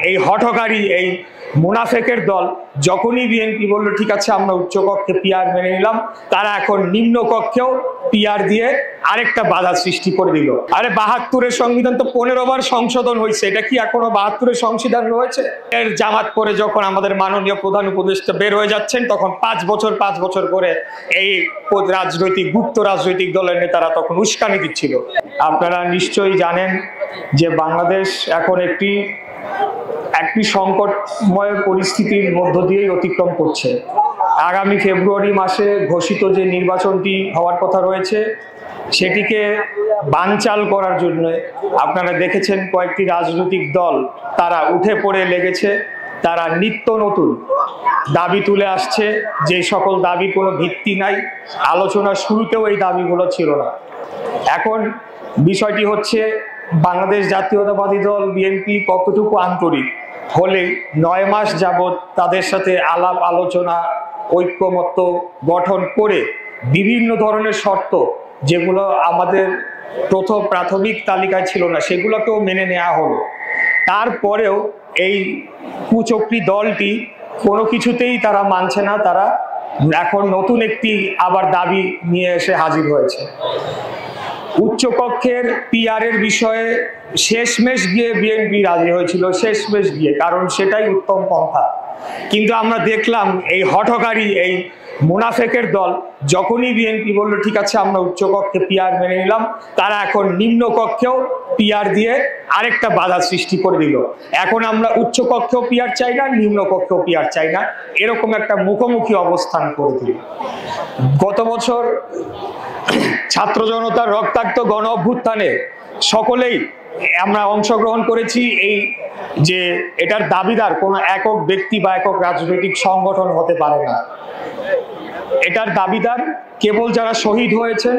এই হঠকারী এই মুনাফেকের দল যখনই বিএনপি বললো ঠিক আছে আমরা উচ্চকক্ষে পিআর মেনে নিলাম, তারা এখন নিম্ন কক্ষেও পিআর দিয়ে আরেকটা বাধা সৃষ্টি করে দিল। আরে ৭২-এর সংবিধান তো ১৫ বার সংশোধন হয়েছে, এটা কি এখনো ৭২-এর সংবিধান রয়েছে? এর জামাত করে যখন আমাদের মাননীয় প্রধান উপদেষ্টা বের হয়ে যাচ্ছেন তখন ৫ বছর করে এই গুপ্ত রাজনৈতিক দলের নেতারা তখন উস্কানি দিচ্ছিল। আপনারা নিশ্চয়ই জানেন যে বাংলাদেশ এখন একটি সংকটময় পরিস্থিতির মধ্য দিয়েই অতিক্রম করছে। আগামী ফেব্রুয়ারি মাসে ঘোষিত যে নির্বাচনটি হওয়ার কথা রয়েছে সেটিকে বানচাল করার জন্য আপনারা দেখেছেন কয়েকটি রাজনৈতিক দল তারা উঠে পড়ে লেগেছে, তারা নিত্য নতুন দাবি তুলে আসছে, যে সকল দাবি কোনো ভিত্তি নাই, আলোচনার শুরুতেও এই দাবিগুলো ছিল না। এখন বিষয়টি হচ্ছে বাংলাদেশ জাতীয়তাবাদী দল বিএনপি কতটুকু আন্তরিক হলে ৯ মাস যাবৎ তাদের সাথে আলাপ আলোচনা ঐক্যমত্য গঠন করে বিভিন্ন ধরনের শর্ত যেগুলো আমাদের প্রাথমিক তালিকায় ছিল না সেগুলোকেও মেনে নেওয়া হলো। তারপরেও এই কুচক্রী দলটি কোনো কিছুতেই তারা মানছে না, তারা এখন নতুন একটি আবার দাবি নিয়ে এসে হাজির হয়েছে। উচ্চকক্ষের পিআর এর বিষয়ে শেষমেশ গিয়ে বিএনপি রাজি হয়েছিল, শেষমেশ গিয়ে, কারণ সেটাই উত্তম পন্থা। কিন্তু আমরা দেখলাম এই হঠকারী এই মুনাফেকের দল যখনই বিএনপি বললো ঠিক আছে আমরা উচ্চকক্ষে পিআর মেনে নিলাম, তারা এখন নিম্ন কক্ষেও পিআর দিয়ে আরেকটা বাধা সৃষ্টি করে দিল। এখন আমরা উচ্চকক্ষেও পিআর চাই না, নিম্ন কক্ষেও পিআর চাই না, এরকম একটা মুখোমুখি অবস্থান করে দিল। গত বছর ছাত্র জনতার রক্তাক্ত গণ অভ্যুত্থানে সকলেই আমরা অংশগ্রহণ করেছি। এই যে এটার দাবিদার কোনো একক ব্যক্তি বা একক রাজনৈতিক সংগঠন হতে পারে না, এটার দাবিদার কেবল যারা শহীদ হয়েছেন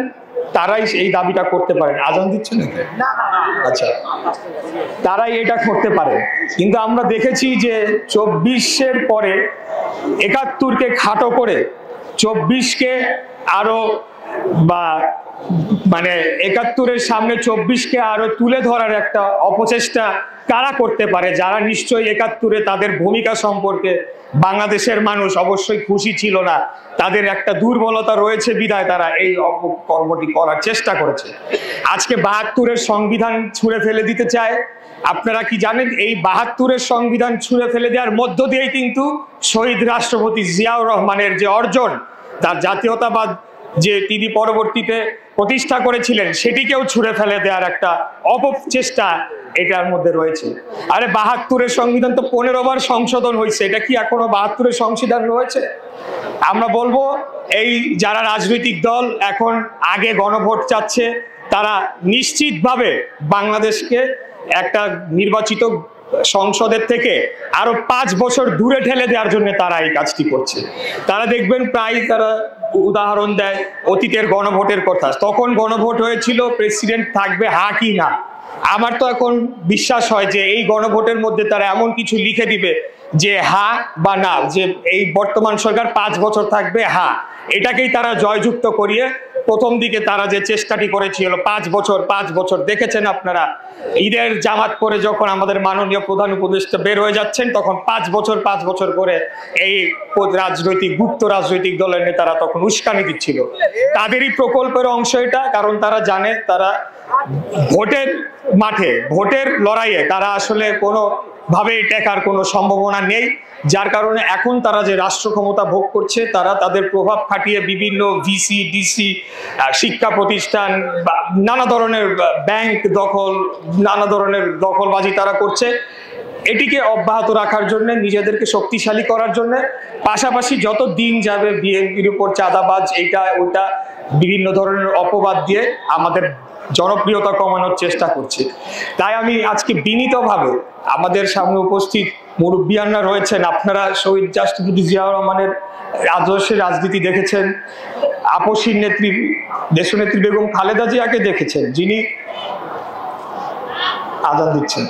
তারাই এই দাবিটা করতে পারেন। আজান দিচ্ছেন? আচ্ছা, তারাই এটা করতে পারে। কিন্তু আমরা দেখেছি যে ২৪-এর পরে ৭১-কে খাটো করে ২৪-কে আরো মানে ৭১-এর সামনে ২৪-কে আরো তুলে ধরার একটা অপচেষ্টা কারা করতে পারে, যারা নিশ্চয়ই ৭১-এ তাদের ভূমিকা সম্পর্কে বাংলাদেশের মানুষ অবশ্যই খুশি ছিল না, তাদের একটা দুর্বলতা রয়েছে বিধায় তারা এই কর্মটি করার চেষ্টা করেছে। আজকে ৭২-এর সংবিধান ছুঁড়ে ফেলে দিতে চায়। আপনারা কি জানেন এই ৭২-এর সংবিধান ছুঁড়ে ফেলে দেওয়ার মধ্য দিয়েই কিন্তু শহীদ রাষ্ট্রপতি জিয়াউর রহমানের যে অর্জন, তার জাতীয়তাবাদ যে তিনি পরবর্তীতে প্রতিষ্ঠা করেছিলেন সেটিকেও ছুঁড়ে ফেলে দেওয়ার একটা অপচেষ্টা এটার মধ্যে রয়েছে। আরে ৭২-এর সংবিধান তো ১৫ বার সংশোধন হয়েছে, এটা কি এখনো ৭২-এর সংবিধান রয়েছে? আমরা বলবো এই যারা রাজনৈতিক দল এখন আগে গণভোট চাচ্ছে তারা নিশ্চিতভাবে বাংলাদেশকে একটা নির্বাচিত সংসদের থেকে আরো ৫ বছর দূরে ঠেলে দেওয়ার জন্য তারা এই কাজটি করছে। তারা দেখবেন প্রায় তারা উদাহরণ দেয় অতীতের গণভোটের কথা, তখন গণভোট হয়েছিল প্রেসিডেন্ট থাকবে হা কি না। আমার তো এখন বিশ্বাস হয় যে এই গণভোটের মধ্যে তারা এমন কিছু লিখে দিবে যে হা বা না, যে এই বর্তমান সরকার ৫ বছর থাকবে হা, এটাকেই তারা জয়যুক্ত করিয়ে প্রথম দিকে তারা যে চেষ্টাটি করেছিল ৫ বছর দেখেছেন আপনারা। ঈদের জামাত করে যখন আমাদের মাননীয় প্রধান উপদেষ্টা বের হয়ে যাচ্ছেন তখন ৫ বছর করে এই গুপ্ত রাজনৈতিক দলের নেতারা তখন উস্কানি দিচ্ছিল। তাদেরই প্রকল্পের অংশ এটা, কারণ তারা জানে তারা ভোটের মাঠে ভোটের লড়াইয়ে তারা আসলে কোনো ভাবে টেকার কোনো সম্ভাবনা নেই, যার কারণে এখন তারা যে রাষ্ট্র ক্ষমতা ভোগ করছে তারা তাদের প্রভাব খাটিয়ে বিভিন্ন ভিসি ডিসি শিক্ষা প্রতিষ্ঠান নানা ধরনের ব্যাংক দখল নানা ধরনের দখলবাজি তারা করছে। এটিকে অব্যাহত রাখার জন্য নিজেদেরকে শক্তিশালী করার জন্য পাশাপাশি যত দিন যাবে বিএনপির উপর চাঁদাবাজ এইটা ওইটা বিভিন্ন ধরনের অপবাদ দিয়ে আমাদের জনপ্রিয়তা কমানোর চেষ্টা করছে। তাই আমি আজকে বিনীতভাবে আমাদের সামনে উপস্থিত মুরব্বিয়ানরা রয়েছেন, আপনারা শহীদ রাষ্ট্রপতি জিয়াউর রহমানের আদর্শের রাজনীতি দেখেছেন, আপসীর নেত্রী দেশনেত্রী বেগম খালেদা জিয়াকে দেখেছেন, যিনি আজান দিচ্ছেন,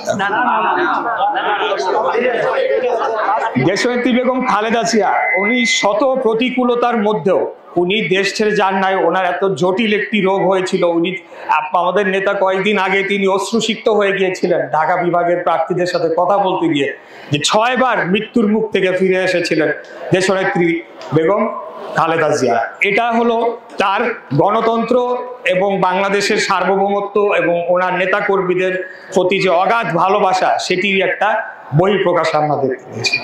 দেশনেত্রী বেগম খালেদা জিয়া উনি শত প্রতিকূলতার মধ্যেও উনি দেশ ছেড়ে যান নাই, ওনার এত জটিল একটি রোগ হয়েছিল, উনি আমাদের নেতা কয়েকদিন আগে তিনি অশ্রুসিক্ত হয়ে গিয়েছিলেন ঢাকা বিভাগের প্রার্থীদের সাথে কথা বলতে গিয়ে, যে 6 বার মৃত্যুর মুখ থেকে ফিরে এসেছিলেন দেশনেত্রী বেগম খালেদা জিয়া। এটা হলো তার গণতন্ত্র এবং বাংলাদেশের সার্বভৌমত্ব এবং ওনার নেতা কর্মীদের প্রতি যে অগাধ ভালোবাসা, সেটির একটা বহিঃপ্রকাশ আমরা দেখতে পেয়েছি।